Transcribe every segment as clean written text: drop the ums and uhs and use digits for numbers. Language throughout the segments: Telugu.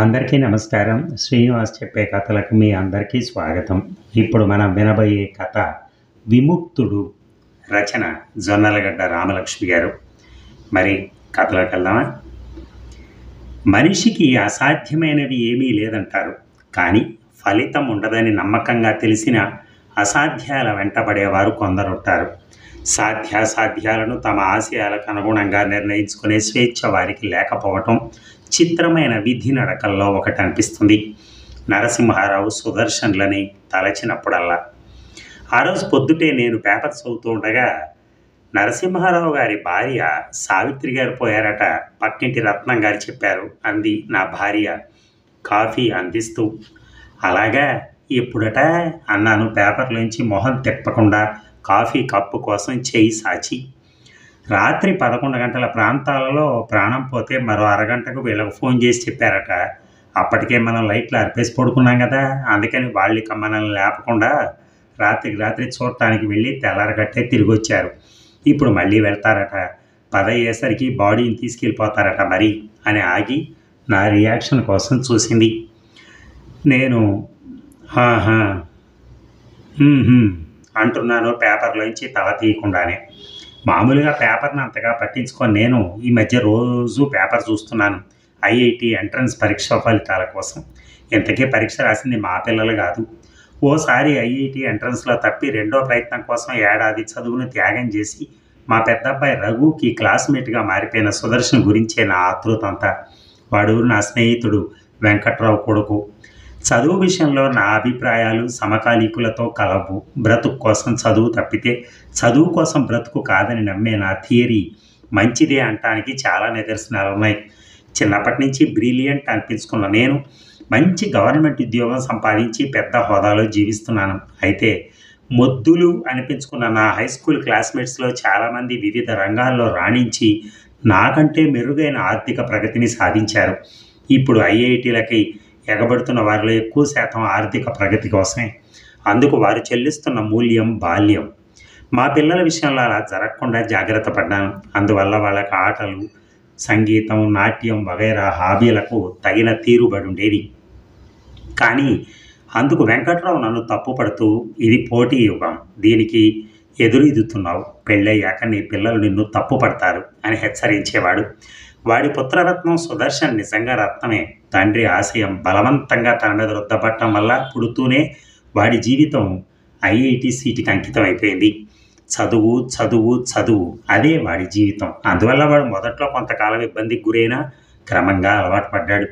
అందరికీ నమస్కారం. శ్రీనివాస్ చెప్పే కథలకు మీ అందరికీ స్వాగతం. ఇప్పుడు మనం వినబోయే కథ 'విముక్తుడు'. రచన జొన్నలగడ్డ రామలక్ష్మి గారు. మరి కథలోకి వెళ్దామా? మనిషికి అసాధ్యమైనవి ఏమీ లేదంటారు. కానీ ఫలితం ఉండదని నమ్మకంగా తెలిసిన అసాధ్యాల వెంటబడేవారు కొందరుంటారు. సాధ్యాసాధ్యాలను తమ ఆశయాలకు అనుగుణంగా నిర్ణయించుకునే స్వేచ్ఛ వారికి లేకపోవటం చిత్రమైన విధి నడకల్లో ఒకటి అనిపిస్తుంది. నరసింహారావు సుదర్శన్లని తలచినప్పుడల్లా. ఆ రోజు పొద్దుటే నేను పేపర్ చదువుతూ ఉండగా నరసింహారావు గారి భార్య సావిత్రి గారు పోయారట, పక్కింటి రత్నం గారు చెప్పారు అంది నా భార్య కాఫీ అందిస్తూ. అలాగా, ఎప్పుడట అన్నాను పేపర్లోంచి మొహం తిప్పకుండా కాఫీ కప్పు కోసం చేయి సాచి. రాత్రి 11 గంటల ప్రాంతాలలో ప్రాణం పోతే మరో అరగంటకు వీళ్ళకు ఫోన్ చేసి చెప్పారట. అప్పటికే మనం లైట్లు అర్పేసి పడుకున్నాం కదా, అందుకని వాళ్ళిక మనల్ని లేపకుండా రాత్రికి రాత్రి చూడటానికి వెళ్ళి తెల్లారగట్టే తిరిగి వచ్చారు. ఇప్పుడు మళ్ళీ వెళ్తారట. 10 అయ్యేసరికి బాడీని తీసుకెళ్ళిపోతారట మరి అని ఆగి నా రియాక్షన్ కోసం చూసింది. నేను ఆహా అంటున్నాను పేపర్లోంచి తల తీయకుండానే. మామూలుగా పేపర్ని అంతగా పట్టించుకొని నేను ఈ మధ్య రోజు పేపర్ చూస్తున్నాను ఐఐటి ఎంట్రన్స్ పరీక్ష ఫలితాల కోసం. ఇంతకీ పరీక్ష రాసింది మా పిల్లలు కాదు. ఓసారి ఐఐటి ఎంట్రన్స్లో తప్పి రెండో ప్రయత్నం కోసం ఏడాది చదువును త్యాగం చేసి మా పెద్దబ్బాయి రఘుకి క్లాస్మేట్గా మారిపోయిన సుదర్శన్ గురించే నా ఆతృత అంతా. వాడు నా స్నేహితుడు వెంకట్రావు కొడుకు. చదువు విషయంలో నా అభిప్రాయాలు సమకాలీకులతో కలవు. బ్రతుకు కోసం చదువు తప్పితే చదువు కోసం బ్రతుకు కాదని నమ్మే నా థియరీ మంచిదే అంటానికి చాలా నిదర్శనాలు ఉన్నాయి. చిన్నప్పటి నుంచి బ్రిలియంట్ అనిపించుకున్న నేను మంచి గవర్నమెంట్ ఉద్యోగం సంపాదించి పెద్ద హోదాలో జీవిస్తున్నాను. అయితే మొద్దులు అనిపించుకున్న నా హై స్కూల్ క్లాస్మేట్స్లో చాలామంది వివిధ రంగాల్లో రాణించి నాకంటే మెరుగైన ఆర్థిక ప్రగతిని సాధించారు. ఇప్పుడు ఐఐటీలకి ఎగబడుతున్న వారిలో ఎక్కువ శాతం ఆర్థిక ప్రగతి కోసమే. అందుకు వారు చెల్లిస్తున్న మూల్యం బాల్యం. మా పిల్లల విషయంలో అలా జరగకుండా జాగ్రత్త పడ్డాను. అందువల్ల వాళ్ళకి ఆటలు, సంగీతం, నాట్యం వగైరా హాబీలకు తగిన తీరుబడి ఉండేది. కానీ అందుకు వెంకట్రావు నన్ను తప్పుపడుతూ, ఇది పోటీ యుగం, దీనికి ఎదురీదుతున్నావు, పెళ్ళయ్యాక నీ పిల్లలు నిన్ను తప్పు పడతారు అని హెచ్చరించేవాడు. వాడి పుత్రరత్నం సుదర్శన్ నిజంగా రత్నమే. తండ్రి ఆశయం బలవంతంగా తన మీద రుద్దపట్టడం వల్ల పుడుతూనే వాడి జీవితం ఐఐటి సీటుకి అంకితం అయిపోయింది. చదువు చదువు చదువు, అదే వాడి జీవితం. అందువల్ల వాడు మొదట్లో కొంతకాలం ఇబ్బందికి గురైనా క్రమంగా అలవాటు పడ్డాడు.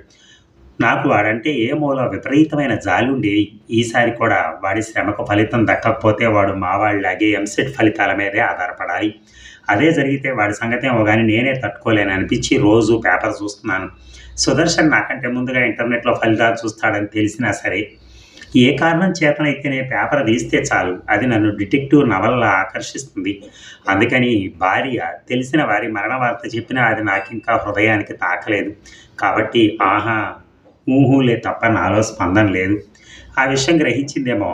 నాకు వాడంటే ఏ మూల విపరీతమైన జాలి ఉండేది. ఈసారి కూడా వాడి శ్రమకు ఫలితం దక్కకపోతే వాడు మా వాళ్ళలాగే ఎంసెట్ ఫలితాల మీదే ఆధారపడాలి. అదే జరిగితే వాడి సంగతి ఏమో కానీ నేనే తట్టుకోలేను అనిపించి రోజు పేపర్ చూస్తున్నాను. సుదర్శన్ నాకంటే ముందుగా ఇంటర్నెట్లో ఫలితాలు చూస్తాడని తెలిసినా సరే ఏ కారణం చేతనైతేనే పేపర్ తీస్తే చాలు, అది నన్ను డిటెక్టివ్ నవలలా ఆకర్షిస్తుంది. అందుకని భార్య తెలిసిన వారి మరణ వార్త చెప్పినా అది నాకు ఇంకా హృదయానికి తాకలేదు. కాబట్టి ఆహా ఊహులే తప్ప నాలో స్పందన లేదు. ఆ విషయం గ్రహించిందేమో.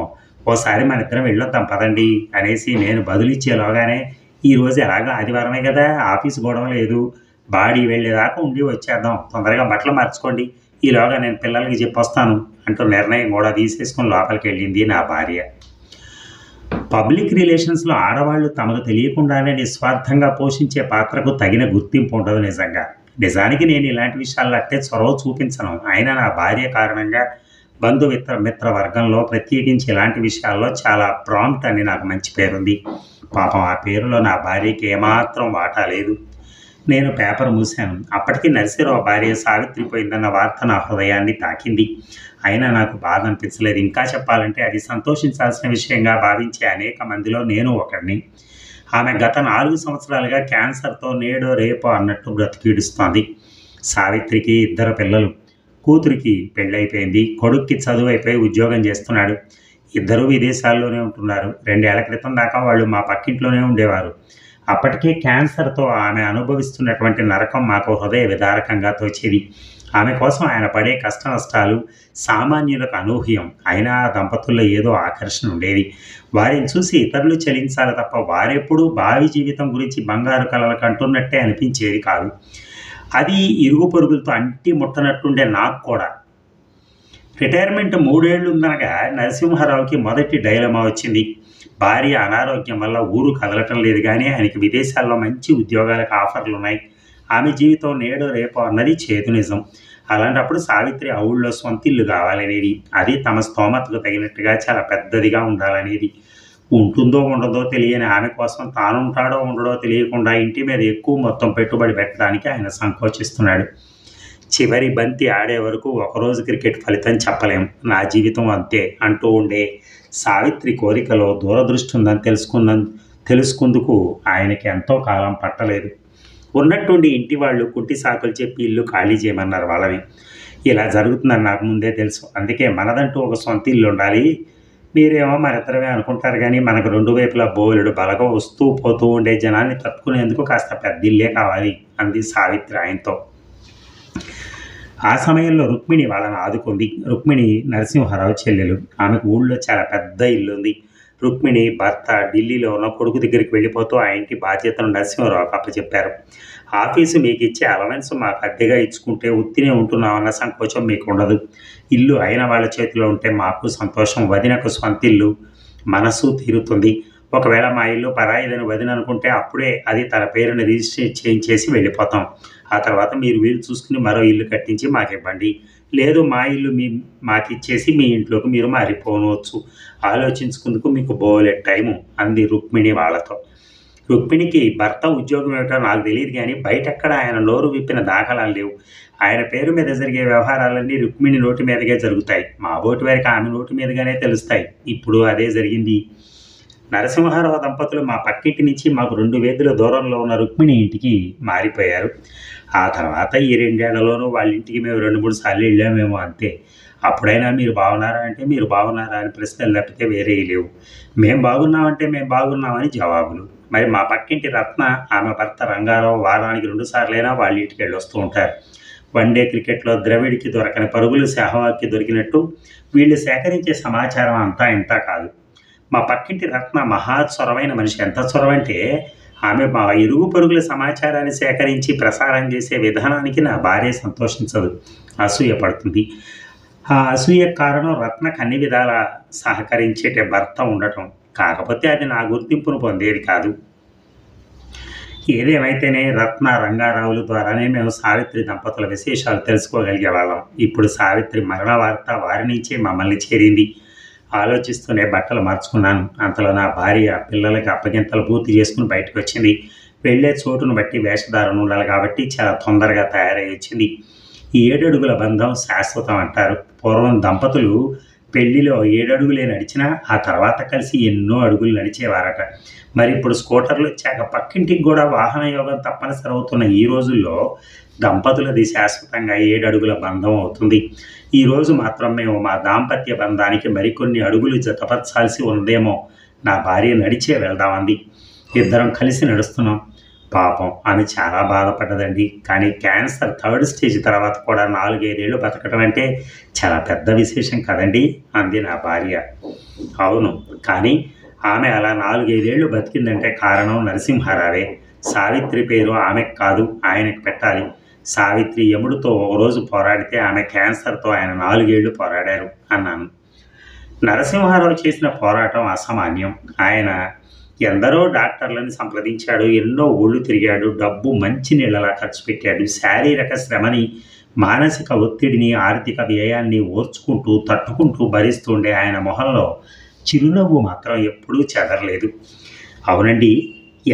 ఓసారి మన ఇద్దరం వెళ్ళొద్దాం పదండి అనేసి నేను బదులిచ్చేలోగానే, ఈరోజు ఎలాగో ఆదివారమే కదా, ఆఫీస్ గొడవ లేదు, బాడీ వెళ్ళేదాకా ఉండి వచ్చేద్దాం, తొందరగా బట్టలు మార్చుకోండి, ఈలోగా నేను పిల్లలకి చెప్పొస్తాను అంటూ నిర్ణయం కూడా తీసేసుకుని లోపలికి వెళ్ళింది నా భార్య. పబ్లిక్ రిలేషన్స్లో ఆడవాళ్ళు తమకు తెలియకుండానే నిస్వార్థంగా పోషించే పాత్రకు తగిన గుర్తింపు ఉండదు నిజంగా. నిజానికి నేను ఇలాంటి విషయాల్లో అట్టే చొరవ చూపించను. అయినా నా భార్య కారణంగా మిత్ర వర్గంలో ప్రత్యేకించి ఇలాంటి విషయాల్లో చాలా ప్రాంప్ట్ అని నాకు మంచి పేరుంది. పాపం ఆ పేరులో నా భార్యకి ఏమాత్రం వాటా లేదు. నేను పేపర్ మూశాను. అప్పటికి నరసింహరావు భార్య సావిత్రి పోయిందన్న వార్త నా హృదయాన్ని తాకింది. అయినా నాకు బాధ అనిపించలేదు. ఇంకా చెప్పాలంటే అది సంతోషించాల్సిన విషయంగా భావించే అనేక మందిలో నేను ఒకడిని. ఆమె గత 4 సంవత్సరాలుగా క్యాన్సర్తో నేడో రేపో అన్నట్టు బ్రతికీడుస్తోంది. సావిత్రికి 2 పిల్లలు. కూతురికి పెళ్ళైపోయింది, కొడుక్కి చదువు అయిపోయి ఉద్యోగం చేస్తున్నాడు. ఇద్దరూ విదేశాల్లోనే ఉంటున్నారు. 2 ఏళ్ల క్రితం దాకా వాళ్ళు మా పక్కింట్లోనే ఉండేవారు. అప్పటికే క్యాన్సర్తో ఆమె అనుభవిస్తున్నటువంటి నరకం మాకు హృదయ విదారకంగా తోచేది. ఆమె కోసం ఆయన పడే కష్ట నష్టాలు సామాన్యులకు అనూహ్యం. అయినా ఆ దంపతుల్లో ఏదో ఆకర్షణ ఉండేది. వారిని చూసి ఇతరులు చలించాలి తప్ప వారెప్పుడూ భావి జీవితం గురించి బంగారు కలలు కంటున్నట్టే అనిపించేది కాదు. అది ఇరుగు పొరుగులతో అంటి ముట్టనట్టుండే నాకు కూడా. రిటైర్మెంట్ 3 ఏళ్ళు ఉందనగా నరసింహారావుకి మొదటి డైలమా వచ్చింది. భార్య అనారోగ్యం వల్ల ఊరు కదలటం లేదు గానీ ఆయనకి విదేశాల్లో మంచి ఉద్యోగాలకు ఆఫర్లున్నాయి. ఆమె జీవితం నేడో రేపో అన్నది చేదు నిజం. అలాంటప్పుడు సావిత్రి ఆ ఊళ్ళో సొంత ఇల్లు కావాలనేది. అది తమ స్తోమతకు తగినట్టుగా చాలా పెద్దదిగా ఉండాలనేది. ఉంటుందో ఉండదో తెలియని ఆమె కోసం తానుంటాడో ఉండడో తెలియకుండా ఇంటి మీద ఎక్కువ మొత్తం పెట్టుబడి పెట్టడానికి ఆయన సంకోచిస్తున్నాడు. చివరి బంతి ఆడే వరకు ఒకరోజు క్రికెట్ ఫలితం చెప్పలేం. నా జీవితం అంతే అంటూ ఉండే సావిత్రి కోరికలో దూరదృష్టి ఉందని తెలుసుకుందుకు ఆయనకి ఎంతో కాలం పట్టలేదు. ఉన్నట్టుండి ఇంటి వాళ్ళు కుంటి సాకులు చెప్పి ఇల్లు ఖాళీ చేయమన్నారు వాళ్ళని. ఇలా జరుగుతుందని నాకు ముందే తెలుసు. అందుకే మనదంటూ ఒక సొంత ఇల్లు ఉండాలి. మీరేమో మరిద్దరమే అనుకుంటారు కానీ మనకు 2 వైపులా బోలెడు బలగం వస్తూ పోతూ ఉండే జనాన్ని తట్టుకునేందుకు కాస్త పెద్ద ఇల్లే కావాలి అంది సావిత్రి ఆయనతో. ఆ సమయంలో రుక్మిణి వాళ్ళని ఆదుకుంది. రుక్మిణి నరసింహారావు చెల్లెలు. ఆమెకు ఊళ్ళో చాలా పెద్ద ఇల్లుంది. రుక్మిణి భర్త ఢిల్లీలో ఉన్న కొడుకు దగ్గరికి వెళ్ళిపోతూ ఆ ఇంటి బాధ్యతను నరసింహారావుకి అప్పచెప్పారు. ఆఫీసు మీకు ఇచ్చే అలవెన్స్ మాకు అద్దెగా ఇచ్చుకుంటే ఉత్తినే ఉంటున్నామన్న సంకోచం మీకు ఉండదు. ఇల్లు అయిన వాళ్ళ చేతిలో ఉంటే మాకు సంతోషం. వదినకు సొంత ఇల్లు మనసు తీరుతుంది. ఒకవేళ మా ఇల్లు పరాయిదని వదిన అనుకుంటే అప్పుడే అది తన పేరుని రిజిస్టర్ చేయించేసి వెళ్ళిపోతాం. ఆ తర్వాత మీరు వీలు చూసుకుని మరో ఇల్లు కట్టించి మాకు ఇవ్వండి. లేదు మా ఇల్లు మాకిచ్చేసి మీ ఇంట్లోకి మీరు మారిపోవచ్చు. ఆలోచించుకుందుకు మీకు బోలెట్ టైము అంది రుక్మిణి వాళ్ళతో. రుక్మిణికి భర్త ఉద్యోగం ఏమిటో నాకు తెలియదు కానీ బయటెక్కడ ఆయన నోరు విప్పిన దాఖలాలు లేవు. ఆయన పేరు మీద జరిగే వ్యవహారాలన్నీ రుక్మిణి నోటి మీదగా జరుగుతాయి. మా బోటి వారికి ఆమె నోటి మీదుగానే తెలుస్తాయి. ఇప్పుడు అదే జరిగింది. నరసింహారావు దంపతులు మా పక్కింటి నుంచి మాకు 2 వీధుల దూరంలో ఉన్న రుక్మిణి ఇంటికి మారిపోయారు. ఆ తర్వాత ఈ 2 ఏళ్లలోనూ వాళ్ళ ఇంటికి మేము 2-3 సార్లు వెళ్ళామేమో అంతే. అప్పుడైనా మీరు బాగున్నారా అంటే మీరు బాగున్నారా అని ప్రశ్నలు తప్పితే వేరే లేవు. మేము బాగున్నామంటే మేము బాగున్నామని జవాబులు. మరి మా పక్కింటి రత్న ఆమె భర్త రంగారావు వారానికి 2 సార్లైనా వాళ్ళ ఇంటికి వెళ్ళొస్తూ ఉంటారు. వన్డే క్రికెట్లో ద్రవిడికి దొరకని పరుగులు సెహ్వాగ్కి దొరికినట్టు వీళ్ళు సేకరించే సమాచారం అంతా ఇంతా కాదు. మా పక్కింటి రత్న మహా చొరవైన మనిషి. ఎంత చొరవంటే ఆమె మా ఇరుగు పరుగుల సమాచారాన్ని సేకరించి ప్రసారం చేసే విధానానికి నా భార్య సంతోషించదు, అసూయ పడుతుంది. ఆ అసూయ కారణం రత్నకు అన్ని విధాల సహకరించేట భర్త ఉండటం. కాకపోతే అది నా గుర్తింపును పొందేది కాదు. ఏదేమైతేనే రత్న రంగారావుల ద్వారానే మేము సావిత్రి దంపతుల విశేషాలు తెలుసుకోగలిగే వాళ్ళం. ఇప్పుడు సావిత్రి మరణ వార్త వారి నుంచే మమ్మల్ని చేరింది. ఆలోచిస్తూనే బట్టలు మార్చుకున్నాను. అంతలో నా భార్య పిల్లలకి అప్పగింతలు పూర్తి చేసుకుని బయటకు వచ్చింది. వెళ్ళే చోటును బట్టి వేషధారణ ఉండాలి కాబట్టి చాలా తొందరగా తయారై వచ్చింది. ఈ 7 అడుగుల బంధం శాశ్వతం అంటారు. పూర్వం దంపతులు పెళ్లిలో 7 అడుగులే నడిచినా ఆ తర్వాత కలిసి ఎన్నో అడుగులు నడిచేవారట. మరి ఇప్పుడు స్కూటర్లు వచ్చాక పక్కింటికి కూడా వాహన యోగం తప్పనిసరి అవుతున్న ఈ రోజుల్లో దంపతులది శాశ్వతంగా 7 అడుగుల బంధం అవుతుంది. ఈరోజు మాత్రం మేము మా దాంపత్య బంధానికి మరికొన్ని అడుగులు జతపరచాల్సి ఉందేమో. నా భార్య నడిచే వెళ్దామంది. ఇద్దరం కలిసి నడుస్తున్నాం. పాపం ఆమె చాలా బాధపడ్డదండి. కానీ క్యాన్సర్ 3rd స్టేజ్ తర్వాత కూడా 4-5 ఏళ్ళు బతకడం అంటే చాలా పెద్ద విశేషం కదండి అంది నా భార్య. అవును, కానీ ఆమె అలా 4-5 ఏళ్ళు బతికిందంటే కారణం నరసింహారావే. సావిత్రి పేరు ఆమెకు కాదు, ఆయనకు పెట్టాలి. సావిత్రి యముడితో ఒకరోజు పోరాడితే ఆమె క్యాన్సర్తో ఆయన 4 ఏళ్ళు పోరాడారు అన్నాను. నరసింహారావు చేసిన పోరాటం అసామాన్యం. ఆయన ఎందరో డాక్టర్లను సంప్రదించాడు, ఎన్నో ఊళ్ళు తిరిగాడు, డబ్బు మంచి నీళ్ళలా ఖర్చు పెట్టాడు. శారీరక శ్రమని, మానసిక ఒత్తిడిని, ఆర్థిక వ్యయాన్ని ఓర్చుకుంటూ తట్టుకుంటూ భరిస్తుండే ఆయన మొహంలో చిరునవ్వు మాత్రం ఎప్పుడూ చెదరలేదు. అవునండి,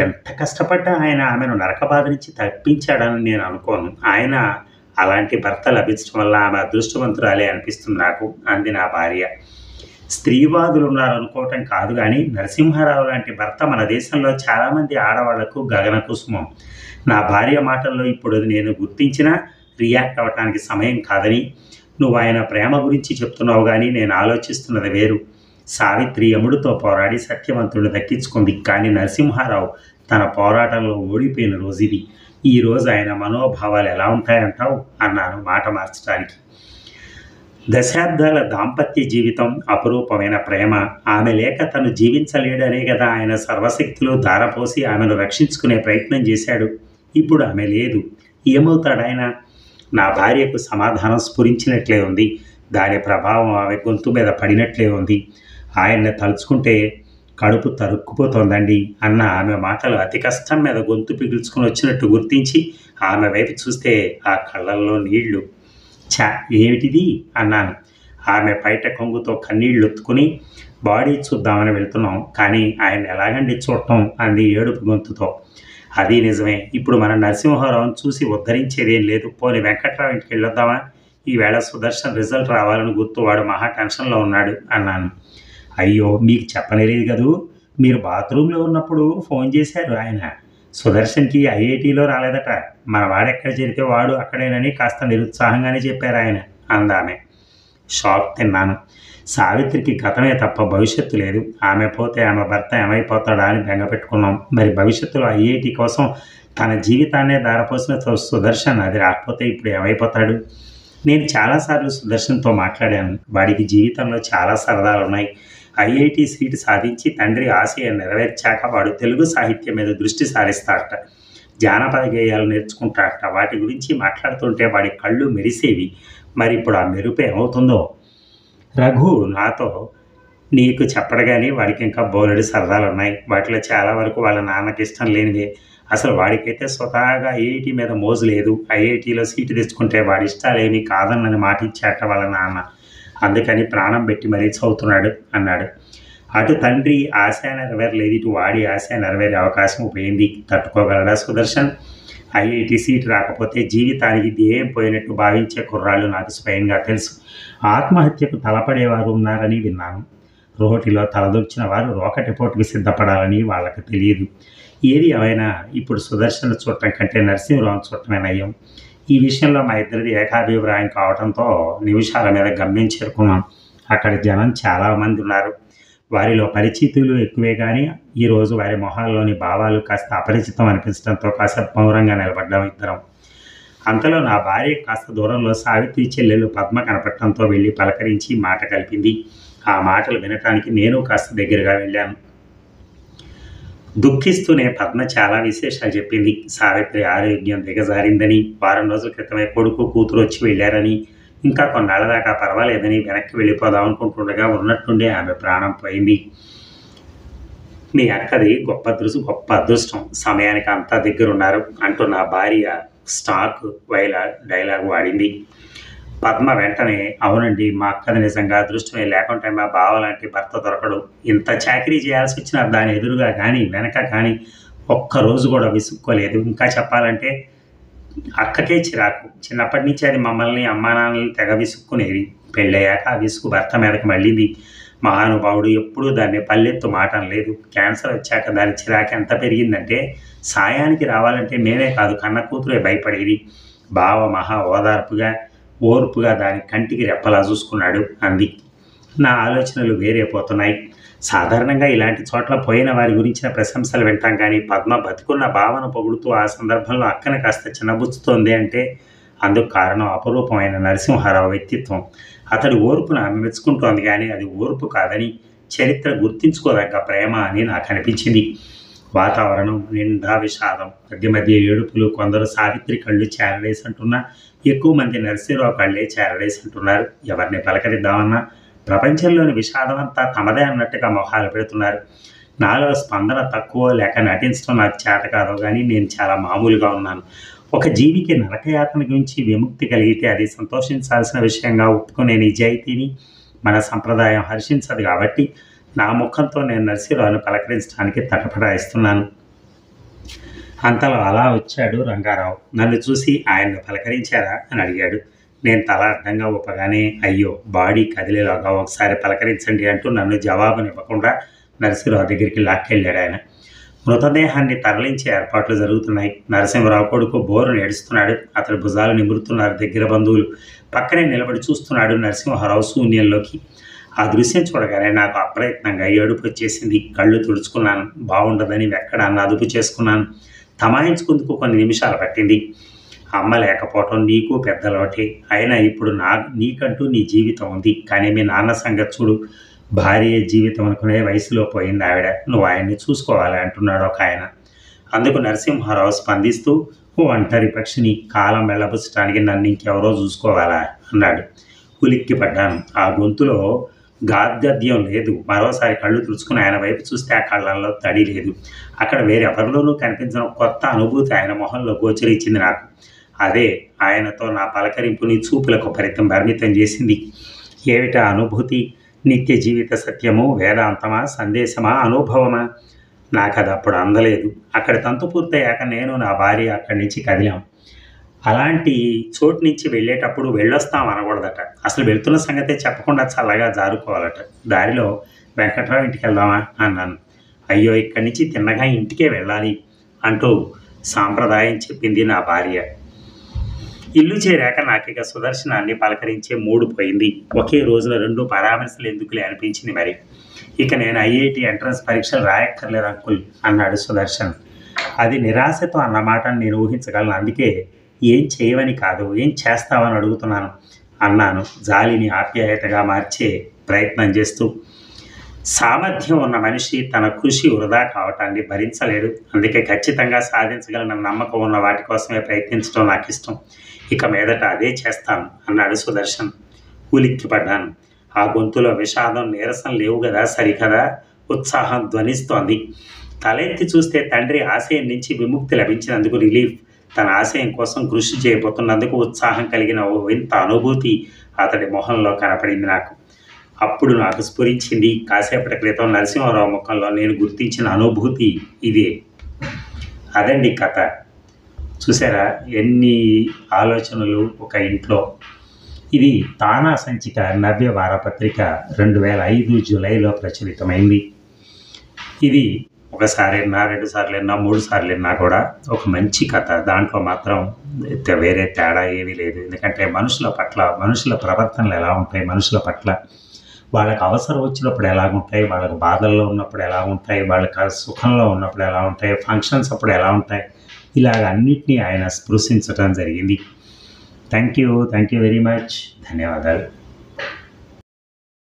ఎంత కష్టపడ్డా ఆయన ఆమెను నరకబాధ నుంచి తప్పించాడని నేను అనుకోను. ఆయన అలాంటి భర్త లభించడం వల్ల ఆమె అదృష్టవంతురాలే అనిపిస్తుంది నాకు అంది నా భార్య. స్త్రీవాదులు ఉన్నారనుకోవటం కాదు కానీ నరసింహారావు లాంటి భర్త మన దేశంలో చాలామంది ఆడవాళ్లకు గగన కుసుమం. నా భార్య మాటల్లో ఇప్పుడు నేను గుర్తించినా రియాక్ట్ అవ్వటానికి సమయం కాదని. నువ్వు ఆయన ప్రేమ గురించి చెప్తున్నావు కానీ నేను ఆలోచిస్తున్నది వేరు. సావిత్రి యముడితో పోరాడి సత్యవంతుడిని దక్కించుకుంది. కానీ నరసింహారావు తన పోరాటంలో ఓడిపోయిన రోజు ఇది. ఈరోజు ఆయన మనోభావాలు ఎలా ఉంటాయంటావు అన్నాను మాట మార్చడానికి. దశాబ్దాల దాంపత్య జీవితం, అపురూపమైన ప్రేమ. ఆమె లేక తను జీవించలేడనే కదా ఆయన సర్వశక్తులు ధారపోసి ఆమెను రక్షించుకునే ప్రయత్నం చేశాడు. ఇప్పుడు ఆమె లేదు. ఏమవుతాడు ఆయన? నా భార్యకు సమాధానం స్ఫురించినట్లే ఉంది. దాని ప్రభావం ఆమె గొంతు మీద పడినట్లే ఉంది. ఆయన్ని తలుచుకుంటే కడుపు తరుక్కుపోతోందండి అన్న ఆమె మాటలు అతి కష్టం మీద గొంతు పిగుల్చుకుని వచ్చినట్టు గుర్తించి ఆమె వైపు చూస్తే ఆ కళ్ళల్లో నీళ్లు. ఛా, ఏమిటిది అన్నాను. ఆమె పైట కొంగుతో కన్నీళ్లు ఒత్తుకుని, బాడీ చూద్దామని వెళ్తున్నాం, కానీ ఆయన ఎలాగండి చూడటం అంది ఏడుపు గొంతుతో. అది నిజమే. ఇప్పుడు మన నరసింహారావుని చూసి ఉద్ధరించేదేం లేదు. పోని వెంకట్రావు ఇంటికి వెళ్ళొద్దామా? ఈవేళ సుదర్శన్ రిజల్ట్ రావాలని గుర్తు, వాడు మహా టెన్షన్లో ఉన్నాడు అన్నాను. అయ్యో, మీకు చెప్పలేదు కదూ, మీరు బాత్రూంలో ఉన్నప్పుడు ఫోన్ చేశారు ఆయన. సుదర్శన్కి ఐఐటీలో రాలేదట, మన వాడెక్కడ చేరితే వాడు అక్కడేనని కాస్త నిరుత్సాహంగానే చెప్పారు ఆయన అందామె. షాక్ తిన్నాను. సావిత్రికి గతమే తప్ప భవిష్యత్తు లేదు. ఆమె పోతే ఆమె భర్త ఏమైపోతాడా అని బెంగపెట్టుకున్నాం. మరి భవిష్యత్తులో ఐఐటి కోసం తన జీవితాన్నే దారపోసిన సుదర్శన్ అది రాకపోతే ఇప్పుడు ఏమైపోతాడు? నేను చాలాసార్లు సుదర్శన్తో మాట్లాడాను. వాడికి జీవితంలో చాలా సరదాలున్నాయి. ఐఐటి సీటు సాధించి తండ్రి ఆశయం నెరవేర్చాక వాడు తెలుగు సాహిత్యం మీద దృష్టి సారిస్తాడట. జానపద గేయాలు నేర్చుకుంటాడట. వాటి గురించి మాట్లాడుతుంటే వాడి కళ్ళు మెరిసేవి. మరి ఇప్పుడు ఆ మెరుపు ఏమవుతుందో? రఘు నాతో నీకు చెప్పడగానే వాడికి ఇంకా బోలెడు సరదాలు ఉన్నాయి. వాటిలో చాలా వరకు వాళ్ళ నాన్నకి ఇష్టం లేనివే. అసలు వాడికైతే స్వతహాగా ఐఐటి మీద మోజు లేదు. ఐఐటిలో సీటు తెచ్చుకుంటే వాడి ఇష్టాలేమీ కాదన్నని మాట ఇచ్చాట వాళ్ళ నాన్న. అందుకని ప్రాణం పెట్టి మరీ చదువుతున్నాడు అన్నాడు. అటు తండ్రి ఆశ నెరవేరలేదు, ఇటు వాడి ఆశ నెరవేరే అవకాశం పోయింది. తట్టుకోగలడా సుదర్శన్? ఐఐటి సీటు రాకపోతే జీవితానికి ధ్యేయం పోయినట్టు భావించే కుర్రాళ్ళు నాకు స్వయంగా తెలుసు. ఆత్మహత్యకు తలపడేవారు ఉన్నారని విన్నాను. రోటిలో తలదొచ్చిన వారు రోకటిపోటుకు సిద్ధపడాలని వాళ్ళకి తెలియదు. ఏది ఏమైనా ఇప్పుడు సుదర్శన్ చూడటం కంటే నరసింహరావు చూడటమే నయం. ఈ విషయంలో మా ఇద్దరిది ఏకాభిప్రాయం కావడంతో నిమిషాల మీద గమ్యం చేరుకున్నాం. అక్కడ జనం చాలామంది ఉన్నారు. వారిలో పరిచితులు ఎక్కువే కానీ ఈరోజు వారి మొహాల్లోని భావాలు కాస్త అపరిచితం అనిపించడంతో కాస్త మౌనంగా నిలబడ్డాం ఇద్దరం. అంతలో నా భార్య కాస్త దూరంలో సావిత్రి చెల్లెలు పద్మ కనపడటంతో వెళ్ళి పలకరించి మాట కలిపింది. ఆ మాటలు వినటానికి నేను కాస్త దగ్గరగా వెళ్ళాను. దుఃఖిస్తూనే పద్మ చాలా విశేషాలు చెప్పింది. సావిత్రి ఆరోగ్యం దిగజారిందని, వారం రోజుల క్రితమే కొడుకు కూతురు వచ్చి వెళ్ళారని, ఇంకా కొన్నాళ్ళ దాకా పర్వాలేదని వెనక్కి వెళ్ళిపోదాం అనుకుంటుండగా ఉన్నట్టుండే ఆమె ప్రాణం పోయింది. మీ అక్కది గొప్ప అదృష్టం, సమయానికి అంతా దగ్గరున్నారు అంటూ నా భార్య స్టాక్ డైలాగ్ వాడింది. పద్మ వెంటనే, అవునండి, మా అక్కది నిజంగా అదృష్టమే, లేకుంటే మా బావ లాంటి భర్త దొరకడు. ఇంత చాకరీ చేయాల్సి వచ్చిన దాని ఎదురుగా కానీ వెనక కానీ ఒక్కరోజు కూడా విసుక్కోలేదు. ఇంకా చెప్పాలంటే అక్కకే చిరాకు. చిన్నప్పటి నుంచి అది మమ్మల్ని అమ్మా నాన్నల్ని తెగ విసుక్కునేది. పెళ్ళయ్యాక ఆ విసుగు భర్త మీదకి మళ్ళీంది. మహానుభావుడు ఎప్పుడూ దాన్ని పల్లెత్తు మాటం లేదు. క్యాన్సర్ వచ్చాక దాని చిరాకు ఎంత పెరిగిందంటే సాయానికి రావాలంటే మేమే కాదు కన్న కూతురే భయపడేది. బావ మహా ఓర్పుగా దాని కంటికి రెప్పలా చూసుకున్నాడు అంది. నా ఆలోచనలు వేరైపోతున్నాయి. సాధారణంగా ఇలాంటి చోట్ల పోయిన వారి గురించిన ప్రశంసలు వింటాం, కానీ పద్మ బతికున్న భావన పొగుడుతూ ఆ సందర్భంలో అక్కని కాస్త చిన్నబుచ్చుతోంది అంటే అందుకు కారణం అపరూపమైన నరసింహారావు వ్యక్తిత్వం. అతడి ఓర్పును ఆమె మెచ్చుకుంటోంది, కానీ అది ఓర్పు కాదని, చరిత్ర గుర్తించుకోదగ్గ ప్రేమ అని నాకు అనిపించింది. వాతావరణం నిండా విషాదం, మధ్య ఏడుపులు. కొందరు సావిత్రి కళ్ళు చేరడేసి అంటున్నా, ఎక్కువ మంది నరసింహరావు కళ్ళే చేరడేసి అంటున్నారు. ఎవరిని పలకరిద్దామన్నా ప్రపంచంలోని విషాదం అంతా తమదే అన్నట్టుగా మొహాలు పెడుతున్నారు. నాలో స్పందన తక్కువ లేక నటించడం నాకు చేత కాదు, కానీ నేను చాలా మామూలుగా ఉన్నాను. ఒక జీవికి నరకయాతన గురించి విముక్తి కలిగితే అది సంతోషించాల్సిన విషయంగా ఒప్పుకునే నిజాయితీని మన సంప్రదాయం హర్షించదు. కాబట్టి నా ముఖంతో నేను నరసింహరావుని పలకరించడానికి తటపటాయిస్తున్నాను. అంతలో అలా వచ్చాడు రంగారావు. నన్ను చూసి ఆయన్ని పలకరించారా అని అడిగాడు. నేను తల అడ్డంగా ఊపగానే, అయ్యో, బాడీ కదిలేలాగా ఒకసారి పలకరించండి అంటూ నన్ను జవాబునివ్వకుండా నరసింహరావు దగ్గరికి లాక్కెళ్ళాడు ఆయన. మృతదేహాన్ని తరలించే ఏర్పాట్లు జరుగుతున్నాయి. నరసింహరావు కొడుకు బోరును ఏడుస్తున్నాడు. అతడి భుజాలు నిమురుతున్నారు దగ్గర బంధువులు. పక్కనే నిలబడి చూస్తున్నాడు నరసింహారావు శూన్యంలోకి. ఆ దృశ్యం చూడగానే నాకు అప్రయత్నంగా ఏడుపు వచ్చేసింది. కళ్ళు తుడుచుకున్నాను. బాగుండదని వెక్కడాన్ని అదుపు చేసుకున్నాను. తమాయించుకుందుకు కొన్ని నిమిషాలు పట్టింది. అమ్మ లేకపోవటం నీకు పెద్ద లోటే. అయినా ఇప్పుడు నీకంటూ నీ జీవితం ఉంది. కానీ మీ నాన్న సంగతి చూడు, భార్య జీవితం అనుకునే వయసులో పోయింది ఆవిడ. నువ్వు ఆయన్ని చూసుకోవాలి అంటున్నాడు ఒక ఆయన. అందుకు నరసింహారావు స్పందిస్తూ, ఓ ఒంటరి పక్షిని కాలం వెళ్ళబుచ్చటానికి నన్ను ఇంకెవరో చూసుకోవాలా అన్నాడు. ఉలిక్కి పడ్డాను. ఆ గొంతులో గాద్గద్యం లేదు. మరోసారి కళ్ళు తుడుచుకుని ఆయన వైపు చూస్తే ఆ కళ్ళల్లో తడి లేదు. అక్కడ వేరెవరిలోనూ కనిపించిన కొత్త అనుభూతి ఆయన మొహంలో గోచరించింది నాకు. అదే ఆయనతో నా పలకరింపుని చూపులకు పరిమితం చేసింది. ఏమిటా అనుభూతి? నిత్య జీవిత సత్యము, వేదాంతమా, సందేశమా, అనుభవమా? నాకు అది అప్పుడు అందలేదు. అక్కడ తంతు పూర్తయ్యాక నేను నా భార్య అక్కడి నుంచి కదిలాం. అలాంటి చోటు నుంచి వెళ్ళేటప్పుడు వెళ్ళొస్తాం అనకూడదట. అసలు వెళ్తున్న సంగతే చెప్పకుండా చల్లగా జారుకోవాలట. దారిలో వెంకట్రావు ఇంటికి వెళ్దామా అన్నాను. అయ్యో, ఇక్కడి నుంచి తిన్నగా ఇంటికే వెళ్ళాలి అంటూ సాంప్రదాయం చెప్పింది నా భార్య. ఇల్లు చేరాక నాకిక సుదర్శనాన్ని పలకరించే మూడు పోయింది. ఒకే రోజున 2 పరామర్శలు ఎందుకులే అనిపించింది మరి. ఇక నేను ఐఐటి ఎంట్రన్స్ పరీక్షలు రాయక్కర్లేదు అంకుల్ అన్నాడు సుదర్శన్. అది నిరాశతో అన్నమాటని నేను ఊహించగలను. అందుకే ఏం చేయవని కాదు, ఏం చేస్తావని అడుగుతున్నాను అన్నాను, జాలిని ఆప్యాయతగా మార్చే ప్రయత్నం చేస్తూ. సామర్థ్యం ఉన్న మనిషి తన కృషి వృధా కావటాన్ని భరించలేడు. అందుకే ఖచ్చితంగా సాధించగలన నమ్మకం ఉన్న వాటి కోసమే ప్రయత్నించడం నాకు ఇష్టం. ఇక మీదట అదే చేస్తాను అన్నాడు సుదర్శన్. ఉలిక్కిపడ్డాను. ఆ గొంతులో విషాదం, నీరసం లేవు కదా, సరికదా? ఉత్సాహం ధ్వనిస్తోంది. తలెత్తి చూస్తే తండ్రి ఆశయం నుంచి విముక్తి లభించినందుకు రిలీఫ్, తన ఆశయం కోసం కృషి చేయబోతున్నందుకు ఉత్సాహం కలిగిన ఓ వింత అనుభూతి అతడి మొహంలో కనపడింది నాకు. అప్పుడు నాకు స్ఫురించింది కాసేపటి క్రితం నరసింహారావు ముఖంలో నేను గుర్తించిన అనుభూతి ఇదే. అదండి కథ. చూసారా ఎన్ని ఆలోచనలు ఒక ఇంట్లో. ఇది తానా సంచిక నవ్య వారపత్రిక 2005 జూలైలో ప్రచురితమైంది. ఇది ఒకసారి విన్నా, 2 సార్లు విన్నా, 3 సార్లు విన్నా కూడా ఒక మంచి కథ. దాంట్లో మాత్రం వేరే తేడా ఏమీ లేదు. ఎందుకంటే మనుషుల పట్ల, మనుషుల ప్రవర్తనలు ఎలా ఉంటాయి, మనుషుల పట్ల వాళ్ళకి అవసరం వచ్చినప్పుడు ఎలాగుంటాయి, వాళ్ళకి బాధల్లో ఉన్నప్పుడు ఎలా ఉంటాయి, వాళ్ళకి సుఖంలో ఉన్నప్పుడు ఎలా ఉంటాయి, ఫంక్షన్స్ అప్పుడు ఎలా ఉంటాయి, ఇలాగ అన్నిటినీ ఆయన స్పృశించడం జరిగింది. Thank you very much. ధన్యవాదాలు.